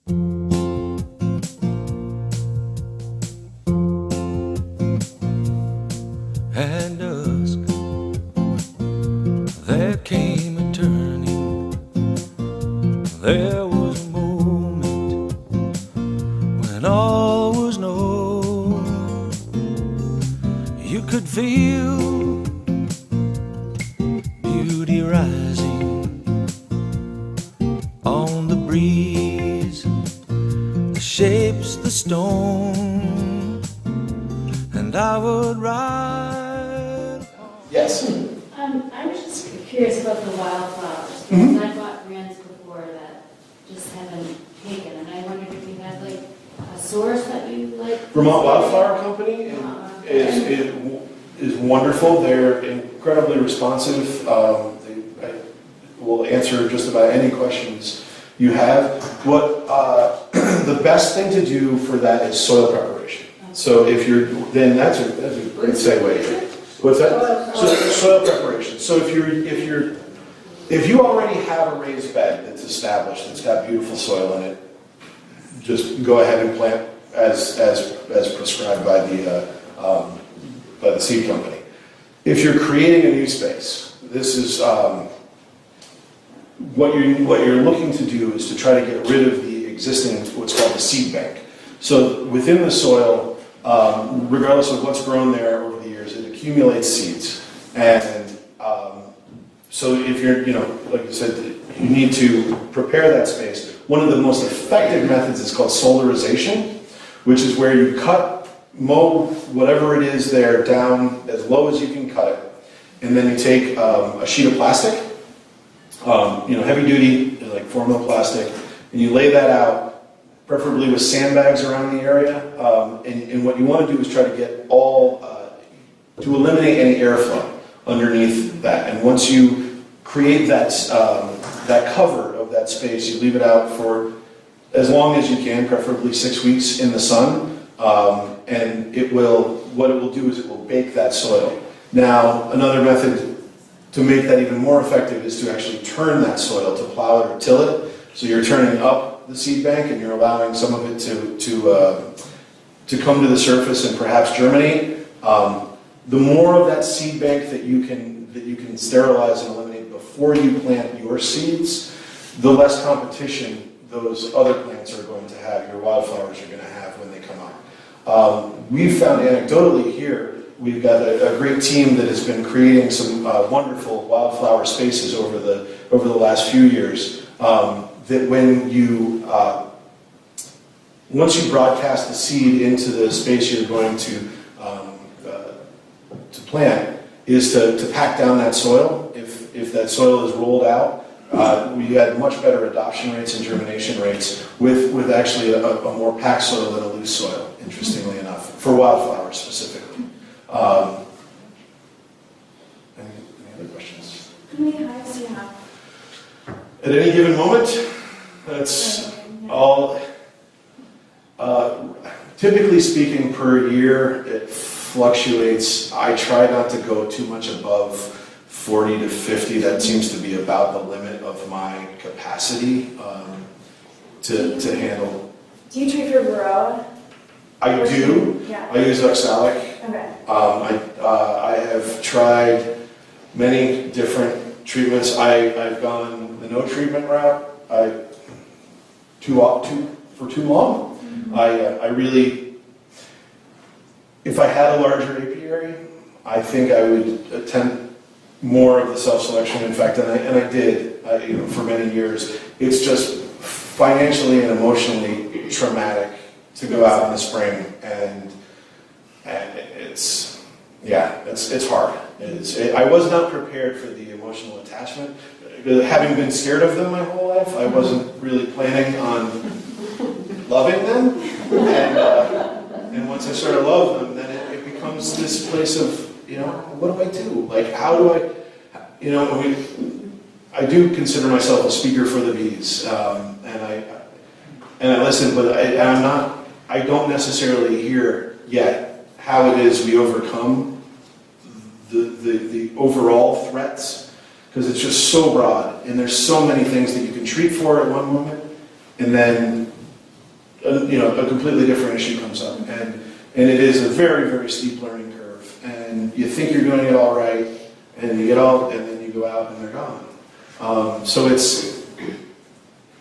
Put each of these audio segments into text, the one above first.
At dusk, there came a turning. There was a moment when all was known. You could feel beauty rising on the breeze, the shapes, the stone, and I would ride. Yes. I was just curious about the wildflowers, because I bought brands before that just haven't taken, and I wondered if you had like a source that you like. Vermont Wildflower Company is wonderful. They're incredibly responsive. They will answer just about any questions you have. What the best thing to do for that is soil preparation. So if you're, then that's a great segue here. What's that? So soil preparation. So if you already have a raised bed that's established, that's got beautiful soil in it, just go ahead and plant as prescribed by the seed company. If you're creating a new space, this is what you're looking to do is to try to get rid of the existing what's called the seed bank. So within the soil, regardless of what's grown there over the years, it accumulates seeds. And so if you're, like you said, you need to prepare that space. One of the most effective methods is called solarization, which is where you mow whatever it is there down as low as you can cut it. And then you take a sheet of plastic, heavy duty, like formula plastic, and you lay that out, preferably with sandbags around the area. And what you want to do is try to get to eliminate any airflow underneath that. And once you create that cover of that space, you leave it out for as long as you can, preferably 6 weeks in the sun. And what it will do is it will bake that soil. Now, another method to make that even more effective is to actually turn that soil, to plow it or till it. So you're turning up the seed bank and you're allowing some of it to come to the surface and perhaps germinate. The more of that seed bank that you can sterilize and eliminate before you plant your seeds, the less competition those other plants are going to have, your wildflowers are going to have when they come up. We've found anecdotally here, we've got a great team that has been creating some wonderful wildflower spaces over the last few years. That when once you broadcast the seed into the space you're going to plant, is to pack down that soil. If that soil is rolled out, we had much better adoption rates and germination rates with actually a more packed soil than a loose soil, interestingly enough, for wildflowers specifically. Any other questions? How many hives do you have? At any given moment, that's all. Typically speaking, per year, it fluctuates. I try not to go too much above 40 to 50. That seems to be about the limit of my capacity to handle. Do you treat for varroa? I do. Yeah. I use oxalic. Okay. I have tried many different treatments. I've gone the no treatment route. For too long. Mm-hmm. I really, if I had a larger apiary, I think I would attempt more of the self-selection. In fact, and I did, for many years. It's just financially and emotionally traumatic to go out in the spring, and it's hard. I was not prepared for the emotional attachment. Having been scared of them my whole life, I wasn't really planning on loving them. And once I started loving them, then it becomes this place of, what do I do? Like, how do I do consider myself a speaker for the bees, and I listen, but I don't necessarily hear yet how it is we overcome the overall threats, because it's just so broad, and there's so many things that you can treat for at one moment, and then a completely different issue comes up. And it is a very, very steep learning curve. And you think you're doing it all right, and you get all, and then you go out and they're gone. So it's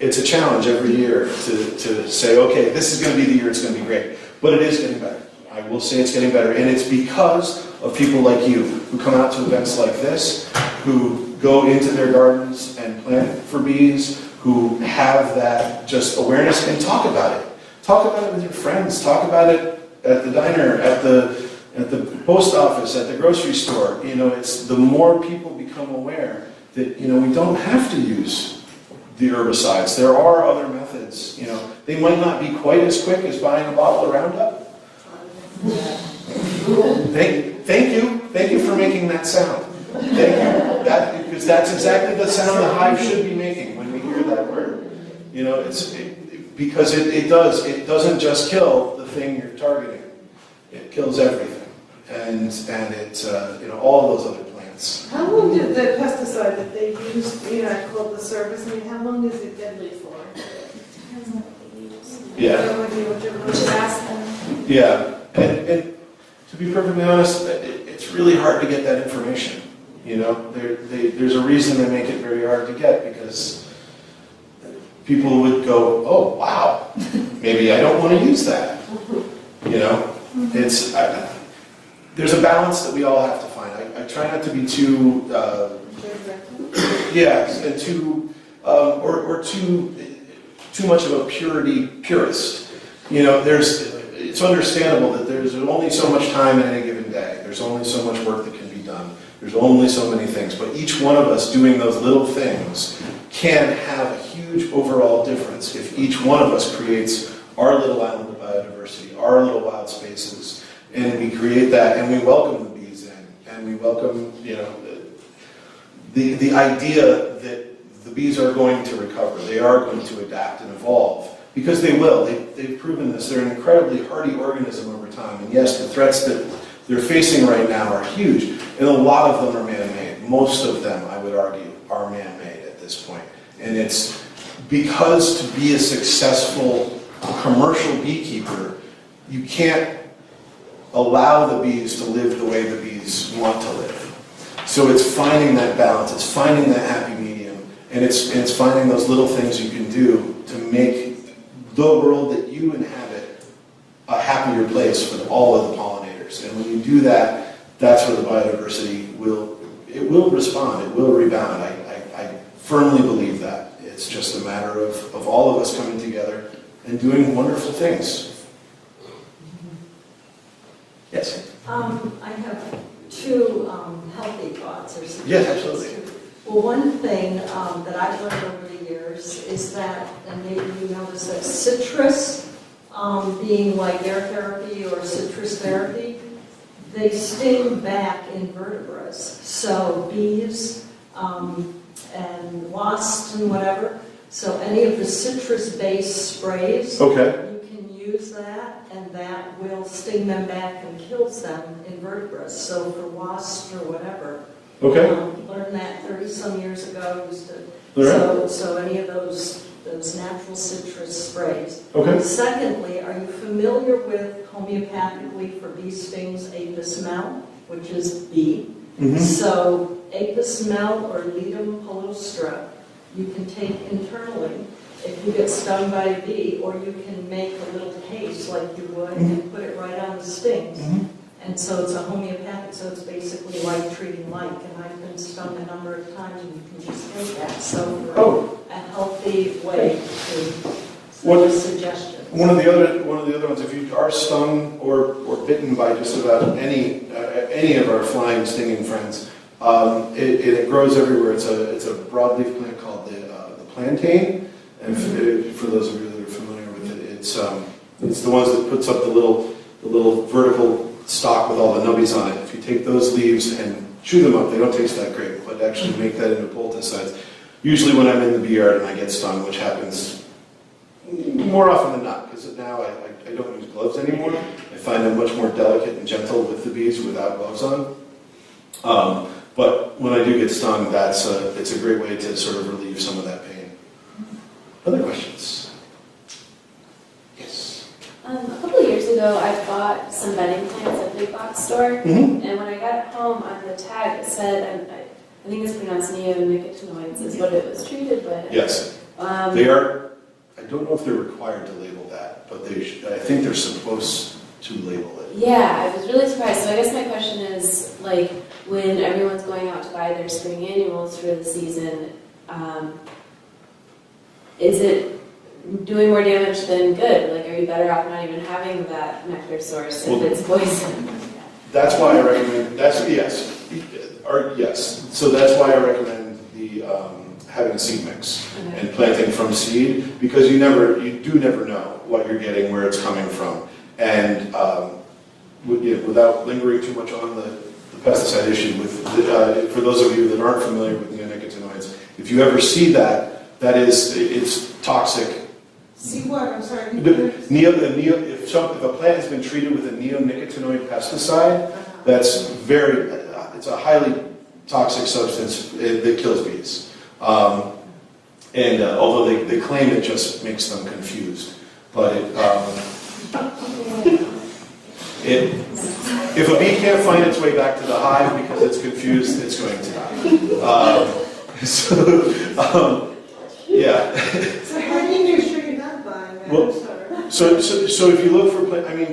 a challenge every year to say, okay, this is going to be the year it's going to be great. But it is getting better. I will say it's getting better. And it's because of people like you who come out to events like this, who go into their gardens and plant for bees, who have that just awareness and talk about it. Talk about it with your friends. Talk about it at the diner, at the post office, at the grocery store. It's the more people become aware that, we don't have to use the herbicides. There are other methods. They might not be quite as quick as buying a bottle of Roundup. Thank you for making that sound. Thank you. Because that's exactly the sound the hive should be making when we hear that word. Because it doesn't just kill the thing you're targeting. It kills everything. And it, all those other plants. How long did the pesticide that they used, called the service, how long is it deadly for? Depends on what they use. Yeah. Yeah. And to be perfectly honest, it's really hard to get that information. There's a reason they make it very hard to get, because people would go, oh, wow, maybe I don't want to use that. There's a balance that we all have to find. I try not to be too, and or too much of a purist. It's understandable that there's only so much time in any given day. There's only so much work that can be done. There's only so many things. But each one of us doing those little things can have a huge overall difference if each one of us creates our little island of biodiversity, our little wild spaces, and we create that, and we welcome the bees in, and we welcome, the idea that the bees are going to recover. They are going to adapt and evolve. Because they will. They've proven this. They're an incredibly hardy organism over time. And yes, the threats that they're facing right now are huge. And a lot of them are man-made. Most of them, I would argue, are man-made at this point. And it's because to be a successful commercial beekeeper, you can't allow the bees to live the way the bees want to live. So it's finding that balance. It's finding that happy medium. And it's finding those little things you can do to make the world that you inhabit a happier place for all of the pollinators. And when you do that, that's where the biodiversity will respond, it will rebound. I firmly believe that. It's just a matter of all of us coming together and doing wonderful things. Yes? I have two healthy thoughts or suggestions. Yes, absolutely. Well, one thing that I've learned over the years is that, and maybe you notice that citrus, being like air therapy or citrus therapy, they sting back invertebrates. So bees and wasps and whatever. So any of the citrus-based sprays, Okay. you can use that, and that will sting them back and kills them invertebrates. So for wasps or whatever. Okay. Learned that 30-some years ago. Used to, All right. so any of those natural citrus sprays. Okay. Secondly, are you familiar with homeopathically for bee stings Apis mel, which is bee? Mm-hmm. So Apis mel or Ledum palustra, you can take internally if you get stung by a bee, or you can make a little paste like you would and put it right on the stings. Mm-hmm. And so it's a homeopathic, so it's basically like treating like, and I've been stung a number of times, and you can just take that. So for a healthy way to suggestion. One of the other ones, if you are stung or bitten by just about any of our flying, stinging friends, it grows everywhere. It's a broadleaf plant called the plantain, and for those of you that are familiar with it, it's the ones that puts up the little vertical stalk with all the nubbies on it. If you take those leaves and chew them up, they don't taste that great, but actually make that into poulticides. Usually when I'm in the bee yard and I get stung, which happens more often than not, because now I don't use gloves anymore. I find I'm much more delicate and gentle with the bees without gloves on. But when I do get stung, it's a great way to sort of relieve some of that pain. Other questions? Yes. A couple of years ago, I bought some bedding plants at a big box store, Mhm. and when I got it home on the tag, it said, I think it's pronounced neonicotinoids is what it was treated with. Yes, they are, I don't know if they're required to label that, but I think they're supposed to label it. Yeah, I was really surprised. So I guess my question is, like, when everyone's going out to buy their spring annuals for the season, is it doing more damage than good? Like, are you better off not even having that nectar source if Well, it's poison? That's why I recommend, yes. So that's why I recommend the, having a seed mix Okay. and planting from seed, because you do never know what you're getting, where it's coming from. And without lingering too much on the pesticide issue, for those of you that aren't familiar with neonicotinoids, if you ever see that, it's toxic. See what, I'm sorry? If a plant has been treated with a neonicotinoid pesticide, that's it's a highly toxic substance that kills bees. Although they claim it just makes them confused, but if a bee can't find its way back to the hive because it's confused, it's going to die. Yeah. So how do you make sure you're not buying that? Well, I'm sorry. So if you look for,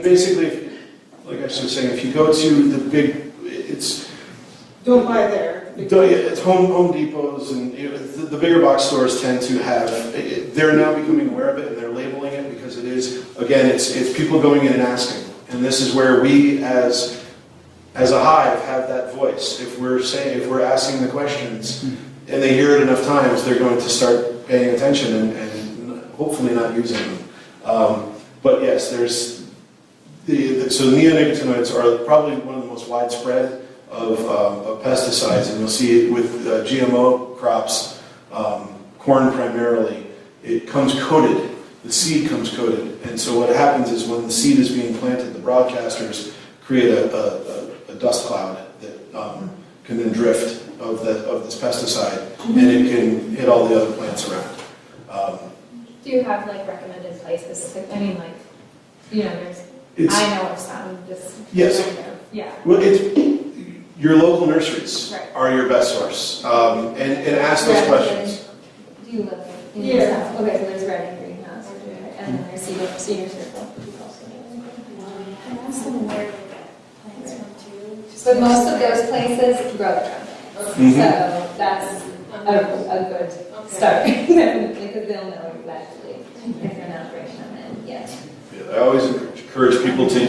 basically, like I was saying, if you go to the big, Don't buy there. it's Home Depots and the bigger box stores tend to have, they're now becoming aware of it and they're labeling it because it is, again, it's people going in and asking. And this is where we as a hive have that voice. If we're asking the questions and they hear it enough times, they're going to start paying attention and hopefully not using them. But yes, so the neonicotinoids are probably one of the most widespread of pesticides, and you'll see it with GMO crops, corn primarily. It comes coated. The seed comes coated, and so what happens is when the seed is being planted, the broadcasters create a dust cloud that can then drift of this pesticide, and it can hit all the other plants around. Do you have like recommended places? I mean, like, there's, It's- I know of some, just. Yes. Yeah. Well, your local nurseries Right. are your best source, and ask those questions. Do you live in? Yeah. Okay, so there's Reading Greenhouse, okay, and then there's Senior Circle. And that's the where they get plants from too. But most of those places grow their own things. Mhm. So that's a good start, because they'll know exactly if they're not bringing them in yet. Yeah, I always encourage people to,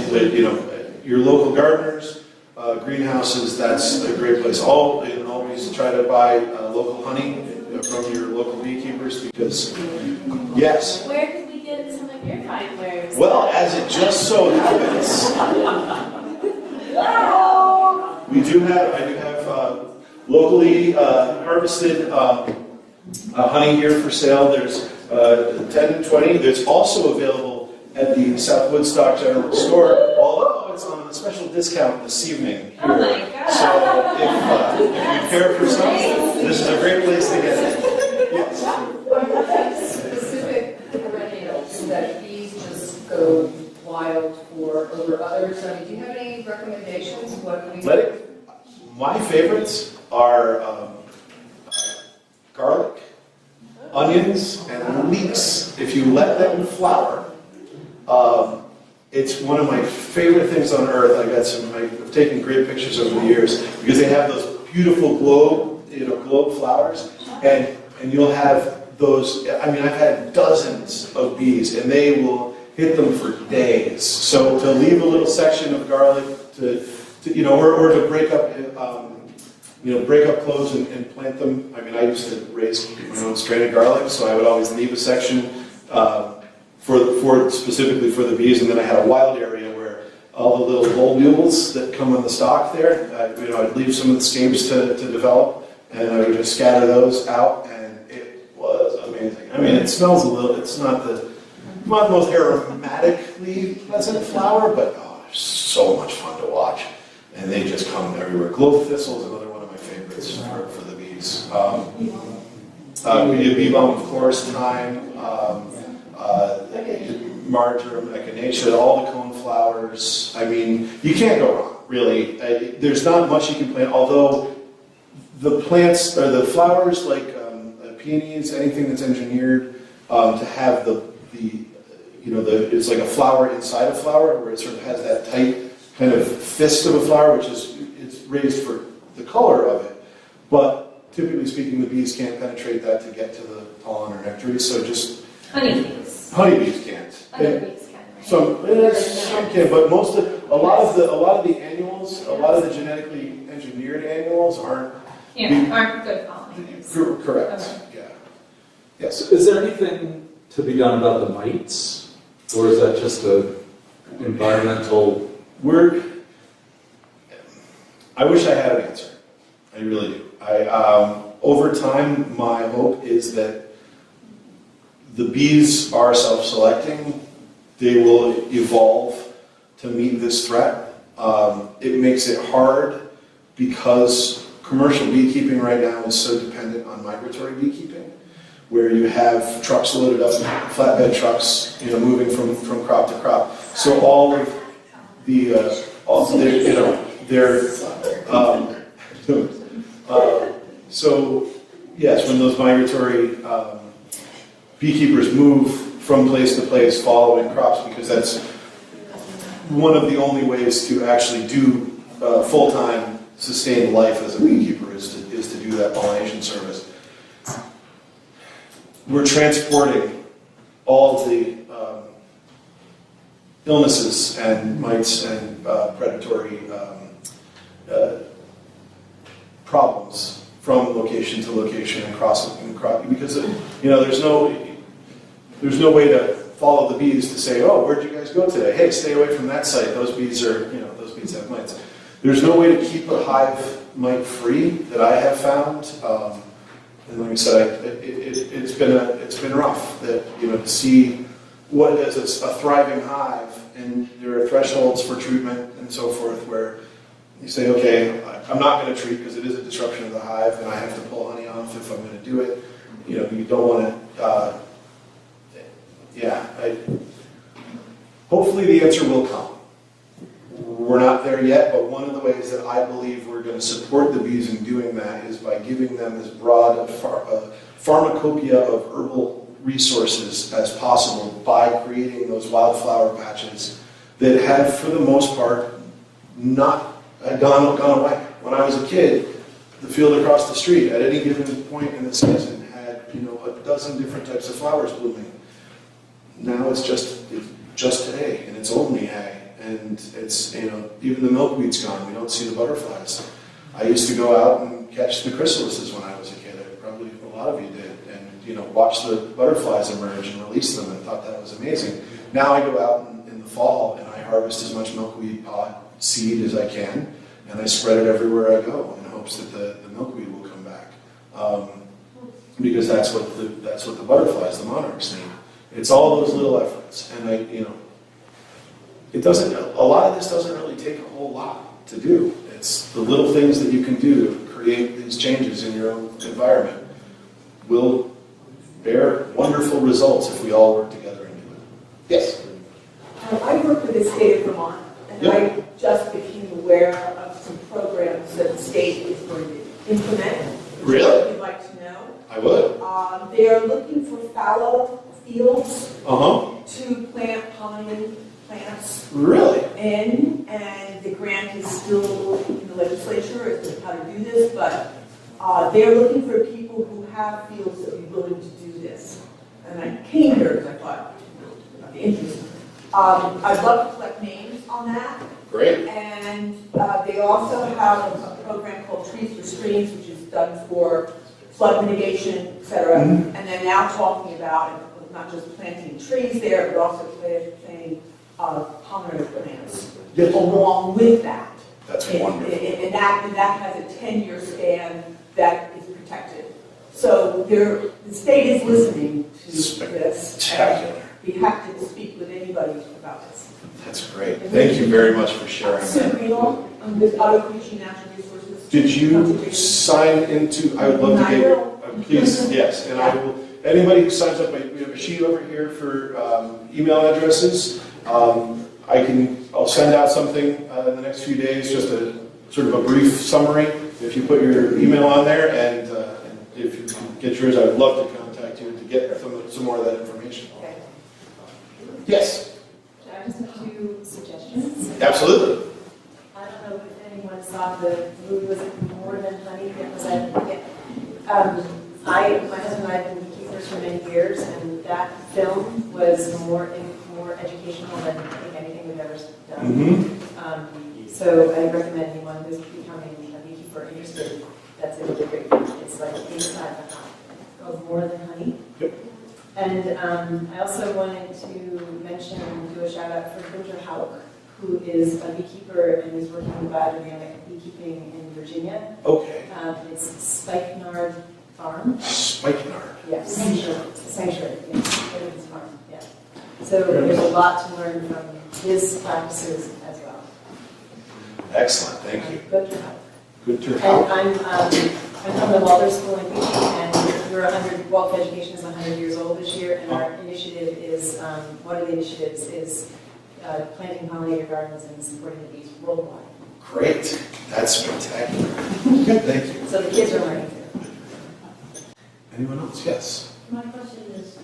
your local gardeners, greenhouses, that's a great place. Always try to buy local honey from your local beekeepers because, yes. Where could we get some of your fine wares? Well, as it just so happens, I do have locally harvested honey here for sale. There's 10 and 20. There's also available at the South Woodstock General Store, although it's on a special discount this evening here. Oh my God. So if you care for some, this is a great place to get it. Yes. Are there specific perennials that bees just go wild for over others? I mean, do you have any recommendations? My favorites are garlic, onions, and leeks. If you let them flower, it's one of my favorite things on earth. I've taken great pictures over the years because they have those beautiful globe flowers, and you'll have those. I mean, I've had dozens of bees, and they will hit them for days. So to leave a little section of garlic or to break up, break up cloves and plant them. I mean, I used to raise my own strain of garlic, so I would always leave a section specifically for the bees, and then I had a wild area where all the little bulbules that come on the stalk there, I'd leave some of the scapes to develop, and I would just scatter those out, and it was amazing. I mean, it smells a little. It's not the most aromatically pleasant flower, but so much fun to watch. And they just come everywhere. Glove thistle is another one of my favorites for the bees. Bee balm, of course, thyme, marjoram, echinacea, all the coneflowers. I mean, you can't go wrong, really. There's not much you can plant, although the plants, or the flowers like peonies, anything that's engineered to have it's like a flower inside a flower, where it sort of has that tight kind of fist of a flower, which is, it's raised for the color of it. But typically speaking, the bees can't penetrate that to get to the pollen or nectar, so just Honeybees. honeybees can't. Other bees can, right? Some can, but a lot of the annuals, a lot of the genetically engineered annuals aren't. Yeah, aren't good pollinators. Correct. Okay. Yeah. Yes. Is there anything to be done about the mites? Or is that just a environmental? I wish I had an answer. I really do. Over time, my hope is that the bees are self-selecting. They will evolve to meet this threat. It makes it hard because commercial beekeeping right now is so dependent on migratory beekeeping, where you have trucks loaded up, flatbed trucks, moving from crop to crop. So all of so yes, when those migratory beekeepers move from place to place following crops, because that's one of the only ways to actually do full-time sustained life as a beekeeper is to do that pollination service. We're transporting all of the illnesses and mites and predatory problems from location to location and crossing because there's no way to follow the bees to say, oh, where'd you guys go today? Hey, stay away from that site. Those bees have mites. There's no way to keep a hive mite free that I have found. And like I said, it's been rough to see what is a thriving hive, and there are thresholds for treatment and so forth where you say, okay, I'm not going to treat because it is a disruption of the hive, and I have to pull honey off if I'm going to do it. You don't want to. Hopefully the answer will come. We're not there yet, but one of the ways that I believe we're going to support the bees in doing that is by giving them as broad a pharmacopoeia of herbal resources as possible by creating those wildflower patches that have, for the most part, not gone away. When I was a kid, the field across the street at any given point in the season had a dozen different types of flowers blooming. Now it's just today, and it's only hay. And it's, even the milkweed's gone. We don't see the butterflies. I used to go out and catch the chrysalises when I was a kid. Probably a lot of you did. And, watch the butterflies emerge and release them, and thought that was amazing. Now I go out in the fall and I harvest as much milkweed pod seed as I can, and I spread it everywhere I go in hopes that the milkweed will come back. Because that's what the butterflies, the monarchs, need. It's all those little efforts. And a lot of this doesn't really take a whole lot to do. It's the little things that you can do to create these changes in your own environment will bear wonderful results if we all work together and do it. Yes? I work for the state of Vermont, and Yep. I just became aware of some programs that the state is going to implement. Really? If you'd like to know. I would. They are looking for fallow fields Uh-huh. to plant pollinated plants Really? in, and the grant is still in the legislature as to how to do this, but they're looking for people who have fields that would be willing to do this. And I came here because I thought about the interest. I'd love to collect names on that. Great. And they also have a program called Trees for Streams, which is done for flood mitigation, et cetera. Mm-hmm. And they're now talking about not just planting trees there, but also planting pollinator plants Yes. along with that. That's And- wonderful. And that has a 10-year span that is protected. So the state is listening to this. Spectacular. We have to speak with anybody about this. That's great. Thank you very much for sharing Sue that. Greenlaw, with Otter Creek Natural Resources. Did you sign into, I would love to I get, will. please, yes, and I will, anybody who signs up, we have a sheet over here for email addresses. I'll send out something in the next few days, just a sort of a brief summary. If you put your email on there, and if you can get yours, I'd love to contact you to get some more of that information. Okay. Yes, I just have 2 suggestions. absolutely. I don't know if anyone saw the movie, was it More Than Honey? It was at, my husband and I have been beekeepers for many years, and that film was more educational than I think anything we've ever done. So I recommend anyone who's becoming a beekeeper interested, that's a really great film. It's like inside the hive, called More Than Honey. Yep. And I also wanted to do a shout out for Hunter Hauk, who is a beekeeper and is working in biodynamic beekeeping in Virginia. Okay. It's Spikenard Farm. Spikenard. Yes. Sanctuary, yes. Everything's farm, yeah. So there's a lot to learn from his practices as well. Excellent, thank you. Hunter Hauk. Good to And have. I'm from the Waldorf School in Beach, and we're 100, Waldorf Education is 100 years old this year, and our initiative is, one of the initiatives is planting pollinator gardens and supporting the bees worldwide. Great, that's spectacular. Good, thank you. So the kids are learning too. Anyone else? Yes. My question is,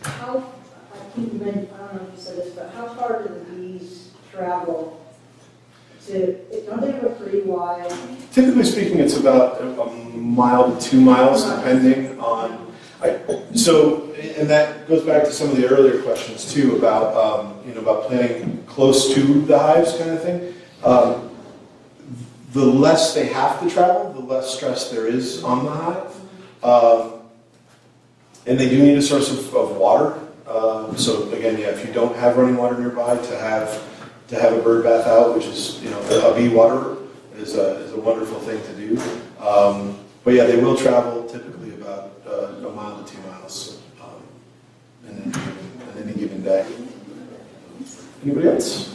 how, I think you meant, I don't know if you said this, but how far do the bees travel to, don't they have a pretty wide? Typically speaking, it's about a mile to 2 miles, depending on. And that goes back to some of the earlier questions too about about planting close to the hives, kind of thing. The less they have to travel, the less stress there is on the hive, and they do need a source of water. So again, yeah, if you don't have running water nearby, to have a bird bath out, which is a bee waterer, is a wonderful thing to do. But yeah, they will travel typically about a mile to 2 miles in any given day. Anybody else?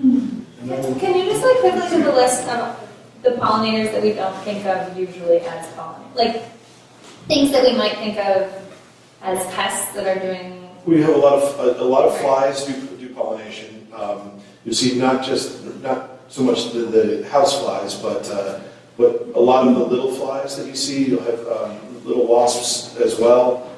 Can you just like quickly do the list of the pollinators that we don't think of usually as pollinators? Like things that we might think of as pests that are doing. We have a lot of flies do pollination. You see not so much the house flies, but a lot of the little flies that you see. You'll have little wasps as well.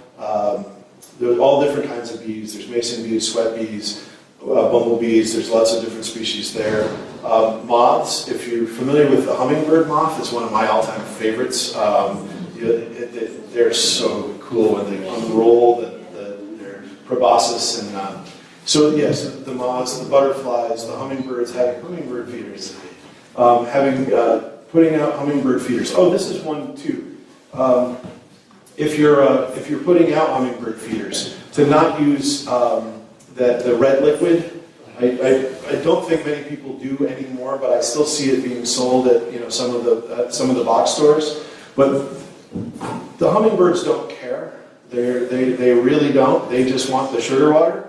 There's all different kinds of bees. There's mason bees, sweat bees, bumblebees. There's lots of different species there. Moths, if you're familiar with the hummingbird moth, it's one of my all-time favorites. They're so cool when they unroll their proboscis. And so yes, the moths, the butterflies, the hummingbirds, having hummingbird feeders. Putting out hummingbird feeders. Oh, this is one too. If you're putting out hummingbird feeders, to not use the red liquid. I don't think many people do anymore, but I still see it being sold at some of the box stores. But the hummingbirds don't care. They really don't. They just want the sugar water.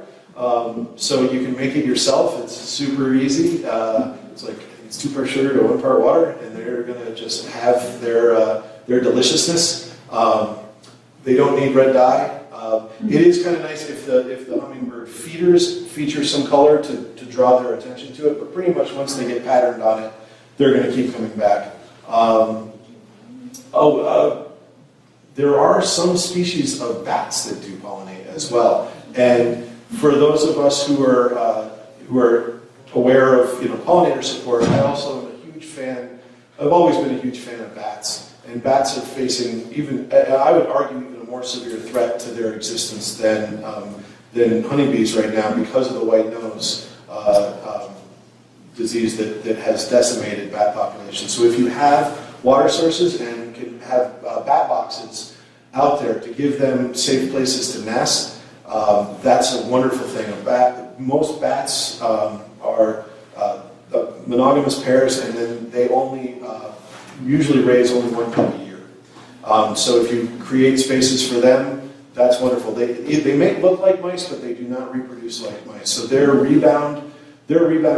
So you can make it yourself. It's super easy. It's 2 parts sugar to 1 part water, and they're going to just have their deliciousness. They don't need red dye. It is kind of nice if the hummingbird feeders feature some color to draw their attention to it, but pretty much once they get patterned on it, they're going to keep coming back. There are some species of bats that do pollinate as well, and for those of us who are aware of pollinator support, I also am a huge fan. I've always been a huge fan of bats, and bats are facing I would argue even a more severe threat to their existence than honeybees right now because of the white nose disease that has decimated bat populations. So if you have water sources and can have bat boxes out there to give them safe places to nest, that's a wonderful thing. Most bats are monogamous pairs, and then they only usually raise only 1 cub a year. So if you create spaces for them, that's wonderful. They may look like mice, but they do not reproduce like mice. So their rebound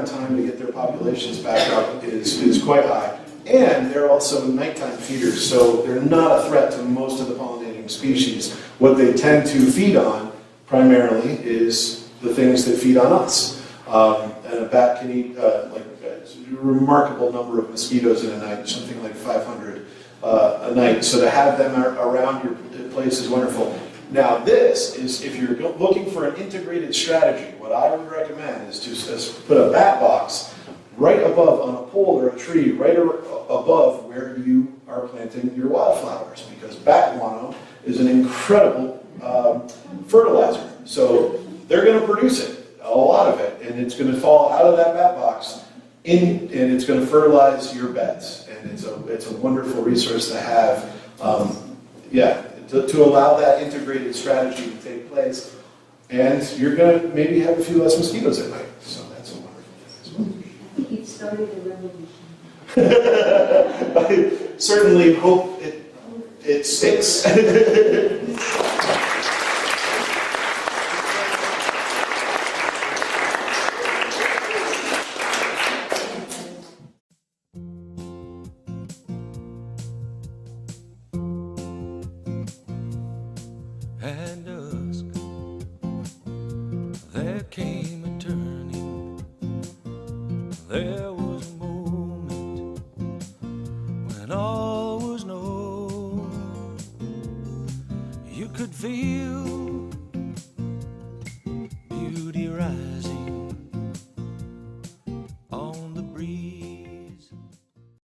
time to get their populations back up is quite high. And they're also nighttime feeders, so they're not a threat to most of the pollinating species. What they tend to feed on primarily is the things that feed on us. And a bat can eat like a remarkable number of mosquitoes in a night, something like 500 a night. So to have them around your place is wonderful. Now this is, if you're looking for an integrated strategy, what I would recommend is to put a bat box right above on a pole or a tree, right above where you are planting your wildflowers, because bat guano is an incredible fertilizer. So they're going to produce it, a lot of it, and it's going to fall out of that bat box and it's going to fertilize your beds. And it's a wonderful resource to have. To allow that integrated strategy to take place, and you're going to maybe have a few less mosquitoes at night. So that's a wonderful thing as well. I think you've started a revolution. I certainly hope it sticks. At dusk, there came a turning. There was a moment when all was known. You could feel